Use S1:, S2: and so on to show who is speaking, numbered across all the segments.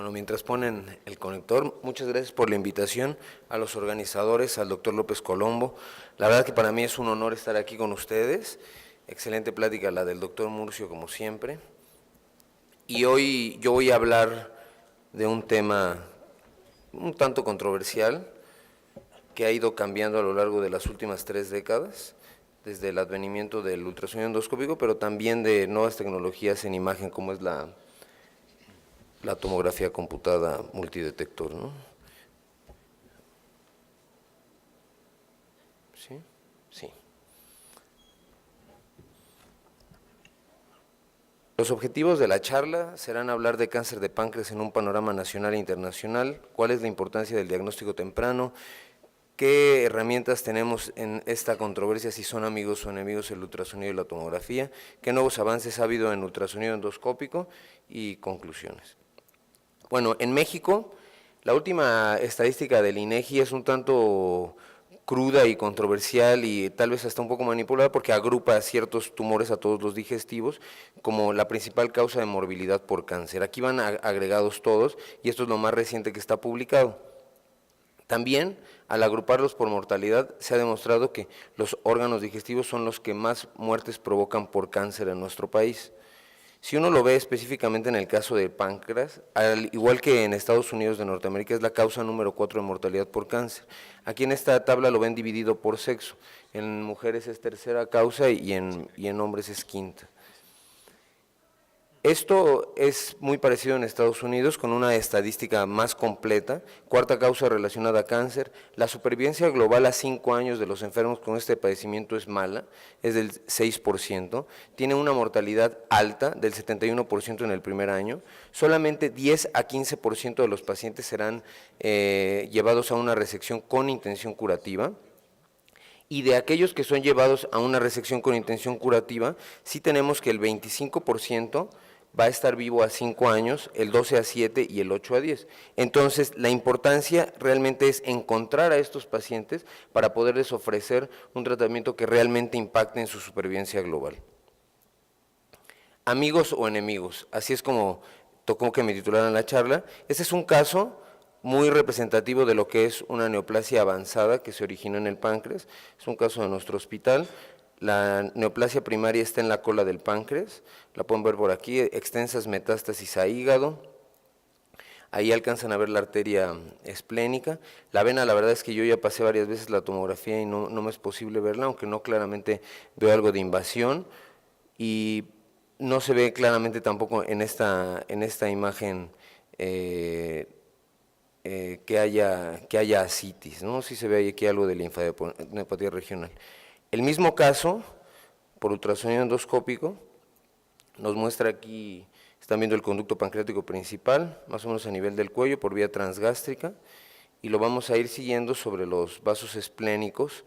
S1: Bueno, mientras ponen el conector, muchas gracias por la invitación a los organizadores, al doctor López Colombo. La verdad que para mí es un honor estar aquí con ustedes. Excelente plática la del doctor Murcio, como siempre. Y hoy yo voy a hablar de un tema un tanto controversial que ha ido cambiando a lo largo de las últimas 3 décadas, desde el advenimiento del ultrasonido endoscópico, pero también de nuevas tecnologías en imagen, como es la tomografía computada multidetector, ¿no? ¿Sí? Sí. Los objetivos de la charla serán hablar de cáncer de páncreas en un panorama nacional e internacional, cuál es la importancia del diagnóstico temprano, qué herramientas tenemos en esta controversia, si son amigos o enemigos el ultrasonido y la tomografía, qué nuevos avances ha habido en ultrasonido endoscópico y conclusiones. Bueno, en México, la última estadística del INEGI es un tanto cruda y controversial y tal vez hasta un poco manipulada porque agrupa ciertos tumores a todos los digestivos como la principal causa de morbilidad por cáncer. Aquí van agregados todos y esto es lo más reciente que está publicado. También, al agruparlos por mortalidad, se ha demostrado que los órganos digestivos son los que más muertes provocan por cáncer en nuestro país. Si uno lo ve específicamente en el caso del páncreas, al igual que en Estados Unidos de Norteamérica, es la causa número 4 de mortalidad por cáncer. Aquí en esta tabla lo ven dividido por sexo. En mujeres es tercera causa y en hombres es quinta. Esto es muy parecido en Estados Unidos con una estadística más completa, cuarta causa relacionada a cáncer. La supervivencia global a 5 años de los enfermos con este padecimiento es mala, es del 6%, tiene una mortalidad alta del 71% en el primer año, solamente 10 a 15% de los pacientes serán llevados a una resección con intención curativa. Y de aquellos que son llevados a una resección con intención curativa, sí tenemos que el 25% va a estar vivo a 5 años, el 12 a 7 y el 8 a 10. Entonces, la importancia realmente es encontrar a estos pacientes para poderles ofrecer un tratamiento que realmente impacte en su supervivencia global. Amigos o enemigos, así es como tocó que me titularan la charla. Este es un caso muy representativo de lo que es una neoplasia avanzada que se originó en el páncreas. Es un caso de nuestro hospital. La neoplasia primaria está en la cola del páncreas, la pueden ver por aquí, extensas metástasis a hígado. Ahí alcanzan a ver la arteria esplénica. La vena, la verdad es que yo ya pasé varias veces la tomografía y no me es posible verla, aunque no claramente veo algo de invasión. Y no se ve claramente tampoco en esta imagen que haya ascitis, ¿no? Sí se ve aquí algo de linfadenopatía regional. El mismo caso, por ultrasonido endoscópico, nos muestra aquí, están viendo el conducto pancreático principal, más o menos a nivel del cuello, por vía transgástrica, y lo vamos a ir siguiendo sobre los vasos esplénicos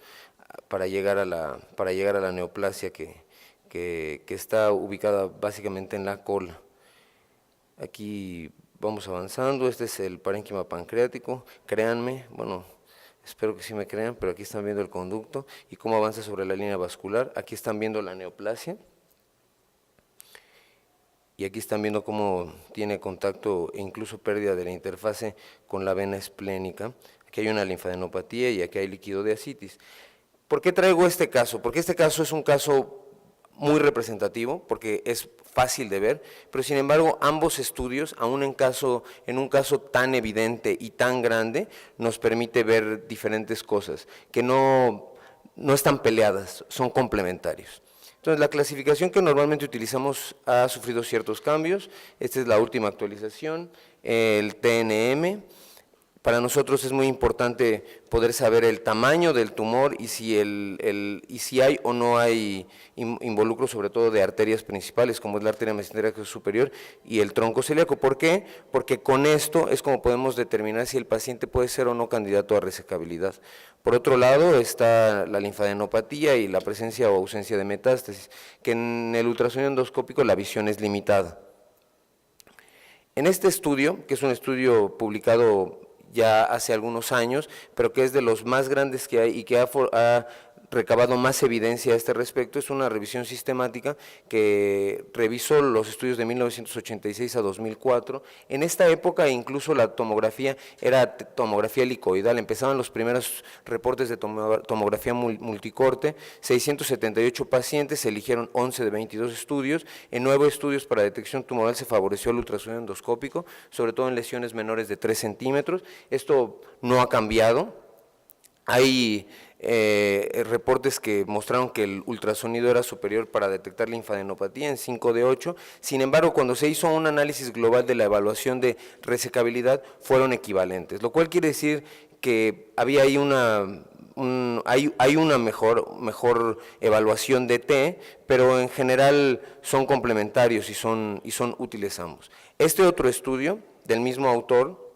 S1: para llegar a la neoplasia que está ubicada básicamente en la cola. Aquí vamos avanzando, este es el parénquima pancreático, créanme, bueno, espero que sí me crean, pero aquí están viendo el conducto y cómo avanza sobre la línea vascular. Aquí están viendo la neoplasia. Y aquí están viendo cómo tiene contacto e incluso pérdida de la interfase con la vena esplénica. Aquí hay una linfadenopatía y aquí hay líquido de ascitis. ¿Por qué traigo este caso? Porque este caso es un caso muy representativo, porque es fácil de ver, pero sin embargo ambos estudios, aún en un caso tan evidente y tan grande, nos permite ver diferentes cosas, que no están peleadas, son complementarios. Entonces, la clasificación que normalmente utilizamos ha sufrido ciertos cambios. Esta es la última actualización, el TNM. Para nosotros es muy importante poder saber el tamaño del tumor y si hay o no hay involucro, sobre todo de arterias principales, como es la arteria mesentérica superior y el tronco celíaco. ¿Por qué? Porque con esto es como podemos determinar si el paciente puede ser o no candidato a resecabilidad. Por otro lado está la linfadenopatía y la presencia o ausencia de metástasis, que en el ultrasonido endoscópico la visión es limitada. En este estudio, que es un estudio publicado ya hace algunos años, pero que es de los más grandes que hay y que ha recabado más evidencia a este respecto es una revisión sistemática que revisó los estudios de 1986 a 2004. En esta época incluso la tomografía era tomografía helicoidal, empezaban los primeros reportes de tomografía multicorte, 678 pacientes, se eligieron 11 de 22 estudios, en 9 estudios para detección tumoral se favoreció el ultrasonido endoscópico, sobre todo en lesiones menores de 3 centímetros, esto no ha cambiado. Hay reportes que mostraron que el ultrasonido era superior para detectar linfadenopatía en 5 de 8, sin embargo, cuando se hizo un análisis global de la evaluación de resecabilidad, fueron equivalentes, lo cual quiere decir que había ahí hay una mejor evaluación de T, pero en general son complementarios y son útiles ambos. Este otro estudio, del mismo autor,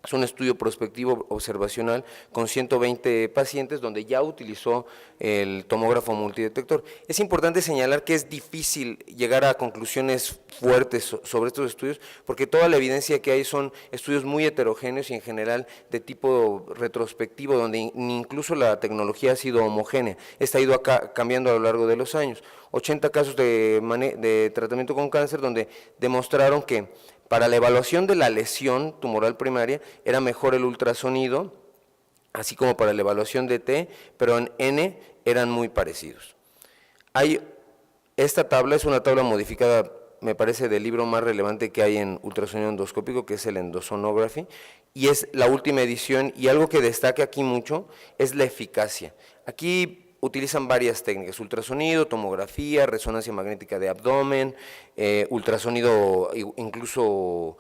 S1: es un estudio prospectivo observacional con 120 pacientes donde ya utilizó el tomógrafo multidetector. Es importante señalar que es difícil llegar a conclusiones fuertes sobre estos estudios porque toda la evidencia que hay son estudios muy heterogéneos y en general de tipo retrospectivo donde incluso la tecnología ha sido homogénea. Esta ha ido cambiando a lo largo de los años. 80 casos de tratamiento con cáncer donde demostraron que para la evaluación de la lesión tumoral primaria era mejor el ultrasonido, así como para la evaluación de T, pero en N eran muy parecidos. Esta tabla es una tabla modificada, me parece, del libro más relevante que hay en ultrasonido endoscópico, que es el Endosonography, y es la última edición, y algo que destaca aquí mucho es la eficacia. Aquí utilizan varias técnicas, ultrasonido, tomografía, resonancia magnética de abdomen, ultrasonido incluso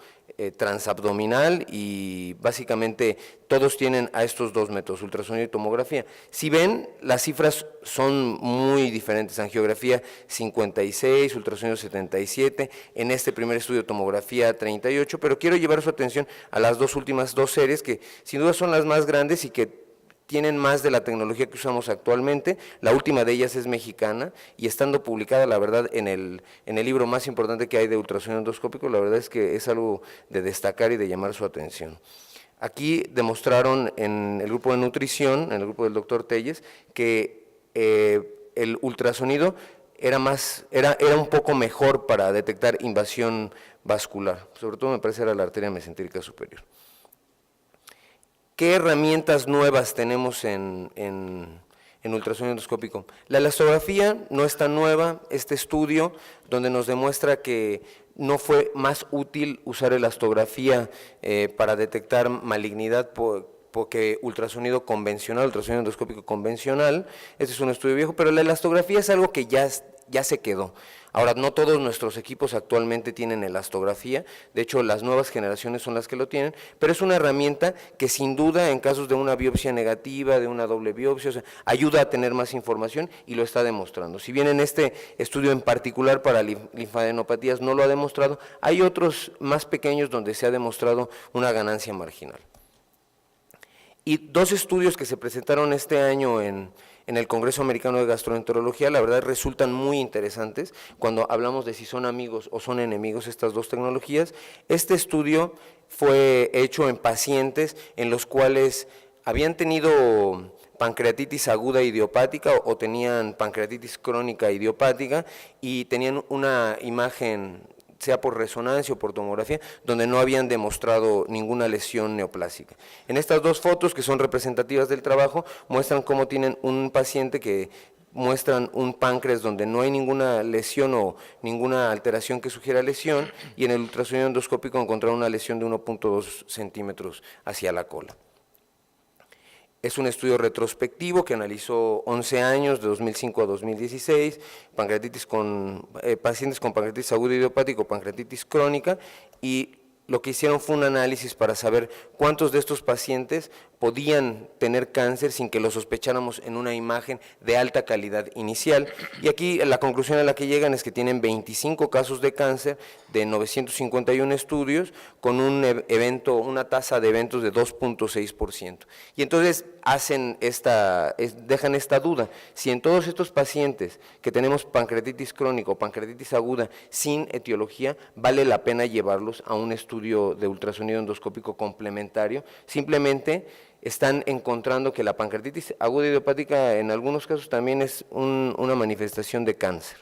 S1: transabdominal y básicamente todos tienen a estos dos métodos, ultrasonido y tomografía. Si ven, las cifras son muy diferentes, angiografía 56, ultrasonido 77, en este primer estudio tomografía 38, pero quiero llevar su atención a las últimas dos series que sin duda son las más grandes y que tienen más de la tecnología que usamos actualmente, la última de ellas es mexicana y estando publicada, la verdad, en el libro más importante que hay de ultrasonido endoscópico, la verdad es que es algo de destacar y de llamar su atención. Aquí demostraron en el grupo de nutrición, en el grupo del doctor Telles, que el ultrasonido era un poco mejor para detectar invasión vascular, sobre todo me parece era la arteria mesentérica superior. ¿Qué herramientas nuevas tenemos en ultrasonido endoscópico? La elastografía no es tan nueva, este estudio donde nos demuestra que no fue más útil usar elastografía para detectar malignidad porque ultrasonido convencional, ultrasonido endoscópico convencional, este es un estudio viejo, pero la elastografía es algo que ya se quedó. Ahora, no todos nuestros equipos actualmente tienen elastografía, de hecho las nuevas generaciones son las que lo tienen, pero es una herramienta que sin duda en casos de una biopsia negativa, de una doble biopsia, o sea, ayuda a tener más información y lo está demostrando. Si bien en este estudio en particular para linfadenopatías no lo ha demostrado, hay otros más pequeños donde se ha demostrado una ganancia marginal. Y dos estudios que se presentaron este año en el Congreso Americano de Gastroenterología, la verdad resultan muy interesantes cuando hablamos de si son amigos o son enemigos estas dos tecnologías. Este estudio fue hecho en pacientes en los cuales habían tenido pancreatitis aguda idiopática o tenían pancreatitis crónica idiopática y tenían una imagen sea por resonancia o por tomografía, donde no habían demostrado ninguna lesión neoplásica. En estas dos fotos, que son representativas del trabajo, muestran cómo tienen un paciente que muestran un páncreas donde no hay ninguna lesión o ninguna alteración que sugiera lesión, y en el ultrasonido endoscópico encontraron una lesión de 1.2 centímetros hacia la cola. Es un estudio retrospectivo que analizó 11 años, de 2005 a 2016, pacientes con pancreatitis aguda idiopática o pancreatitis crónica, y lo que hicieron fue un análisis para saber cuántos de estos pacientes podían tener cáncer sin que lo sospecháramos en una imagen de alta calidad inicial. Y aquí la conclusión a la que llegan es que tienen 25 casos de cáncer de 951 estudios con una tasa de eventos de 2.6%. Y entonces dejan esta duda, si en todos estos pacientes que tenemos pancreatitis crónica o pancreatitis aguda sin etiología, vale la pena llevarlos a un estudio de ultrasonido endoscópico complementario, simplemente están encontrando que la pancreatitis aguda idiopática en algunos casos también es una manifestación de cáncer.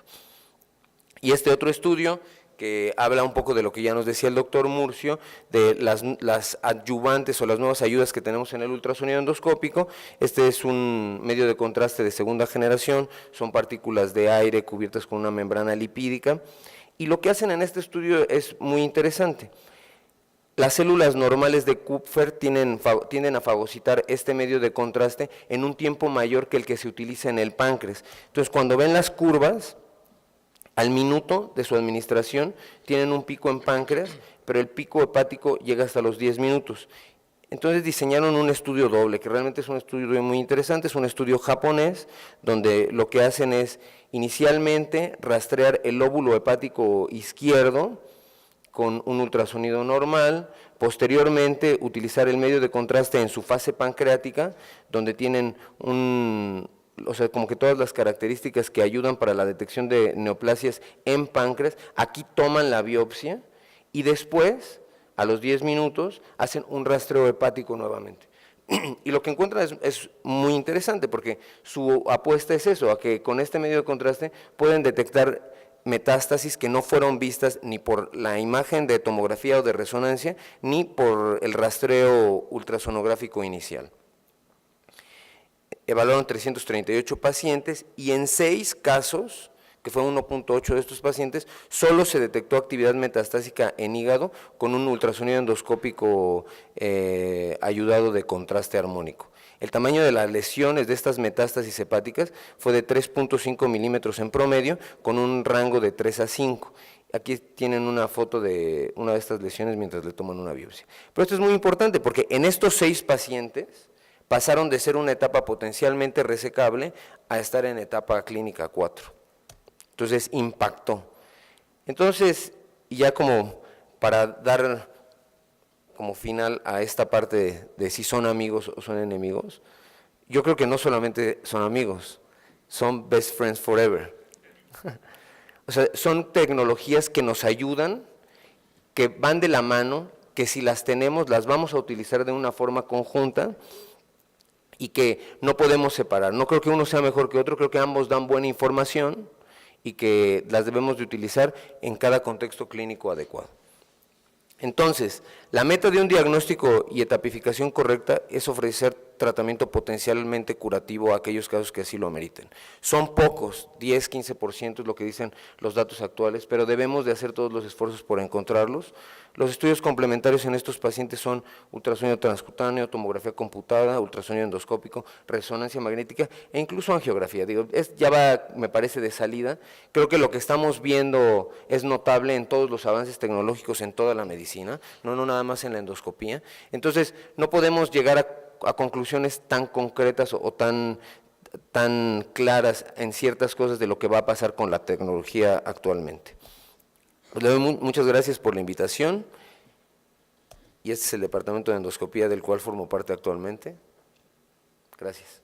S1: Y este otro estudio que habla un poco de lo que ya nos decía el doctor Murcio, de las adyuvantes o las nuevas ayudas que tenemos en el ultrasonido endoscópico. Este es un medio de contraste de segunda generación, son partículas de aire cubiertas con una membrana lipídica, y lo que hacen en este estudio es muy interesante. Las células normales de Kupfer tienden a fagocitar este medio de contraste en un tiempo mayor que el que se utiliza en el páncreas. Entonces, cuando ven las curvas, al minuto de su administración tienen un pico en páncreas, pero el pico hepático llega hasta los 10 minutos. Entonces diseñaron un estudio doble, que realmente es un estudio muy interesante, es un estudio japonés, donde lo que hacen es inicialmente rastrear el lóbulo hepático izquierdo con un ultrasonido normal, posteriormente utilizar el medio de contraste en su fase pancreática, donde tienen o sea, como que todas las características que ayudan para la detección de neoplasias en páncreas. Aquí toman la biopsia y después, a los 10 minutos, hacen un rastreo hepático nuevamente. Y lo que encuentran es muy interesante, porque su apuesta es eso, a que con este medio de contraste pueden detectar metástasis que no fueron vistas ni por la imagen de tomografía o de resonancia, ni por el rastreo ultrasonográfico inicial. Evaluaron 338 pacientes y en 6 casos, que fue 1.8 de estos pacientes, solo se detectó actividad metastásica en hígado con un ultrasonido endoscópico ayudado de contraste armónico. El tamaño de las lesiones de estas metástasis hepáticas fue de 3.5 milímetros en promedio, con un rango de 3 a 5. Aquí tienen una foto de una de estas lesiones mientras le toman una biopsia. Pero esto es muy importante porque en estos 6 pacientes pasaron de ser una etapa potencialmente resecable a estar en etapa clínica 4. Entonces impactó. Entonces, ya como para dar como final a esta parte de si son amigos o son enemigos, yo creo que no solamente son amigos, son best friends forever. O sea, son tecnologías que nos ayudan, que van de la mano, que si las tenemos las vamos a utilizar de una forma conjunta y que no podemos separar. No creo que uno sea mejor que otro, creo que ambos dan buena información y que las debemos de utilizar en cada contexto clínico adecuado. Entonces, la meta de un diagnóstico y etapificación correcta es ofrecer tratamiento potencialmente curativo a aquellos casos que así lo ameriten. Son pocos, 10, 15% es lo que dicen los datos actuales, pero debemos de hacer todos los esfuerzos por encontrarlos. Los estudios complementarios en estos pacientes son ultrasonido transcutáneo, tomografía computada, ultrasonido endoscópico, resonancia magnética e incluso angiografía. Digo, ya va, me parece, de salida. Creo que lo que estamos viendo es notable en todos los avances tecnológicos en toda la medicina, no nada más en la endoscopía. Entonces, no podemos llegar a conclusiones tan concretas o tan claras en ciertas cosas de lo que va a pasar con la tecnología actualmente. Pues le doy muchas gracias por la invitación y este es el departamento de endoscopía del cual formo parte actualmente. Gracias.